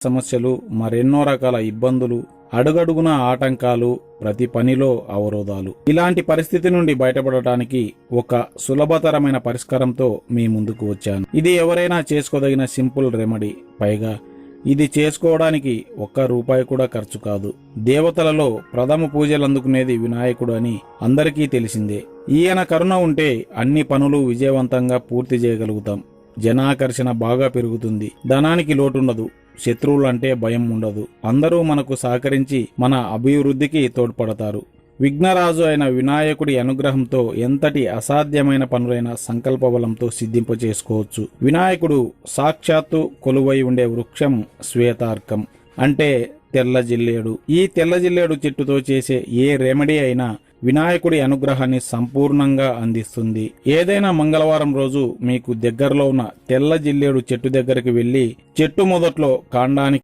సమస్యలు, మరెన్నో రకాల ఇబ్బందులు, అడుగడుగున ఆటంకాలు, ప్రతి పనిలో అవరోధాలు. ఇలాంటి పరిస్థితి నుండి బయటపడటానికి ఒక సులభతరమైన పరిష్కారంతో మీ ముందుకు వచ్చాను. ఇది ఎవరైనా చేసుకోదగిన సింపుల్ రెమెడీ. పైగా ఇది చేసుకోవడానికి ₹1 కూడా ఖర్చు కాదు. దేవతలలో ప్రథమ పూజలు అందుకునేది వినాయకుడు అని అందరికీ తెలిసిందే. ఈయన కరుణ ఉంటే అన్ని పనులు విజయవంతంగా పూర్తి చేయగలుగుతాం. జనాకర్షణ బాగా పెరుగుతుంది. ధనానికి లోటుండదు. శత్రువులంటే భయం ఉండదు. అందరూ మనకు సహకరించి మన అభివృద్ధికి తోడ్పడతారు. విఘ్నరాజు అయిన వినాయకుడి అనుగ్రహంతో ఎంతటి అసాధ్యమైన పనులైన సంకల్ప బలంతో సిద్ధింపచేసుకోవచ్చు. వినాయకుడు సాక్షాత్తు కొలువై ఉండే వృక్షం శ్వేతార్కం, అంటే తెల్ల జిల్లేడు. ఈ తెల్ల జిల్లేడు చెట్టుతో చేసే ఏ రెమెడీ అయినా వినాయకుడి అనుగ్రహాన్ని సంపూర్ణంగా అందిస్తుంది. ఏదైనా మంగళవారం రోజు మీకు దగ్గరలో ఉన్న తెల్ల జిల్లేడు చెట్టు దగ్గరికి వెళ్లి చెట్టు మొదట్లో కాండానికి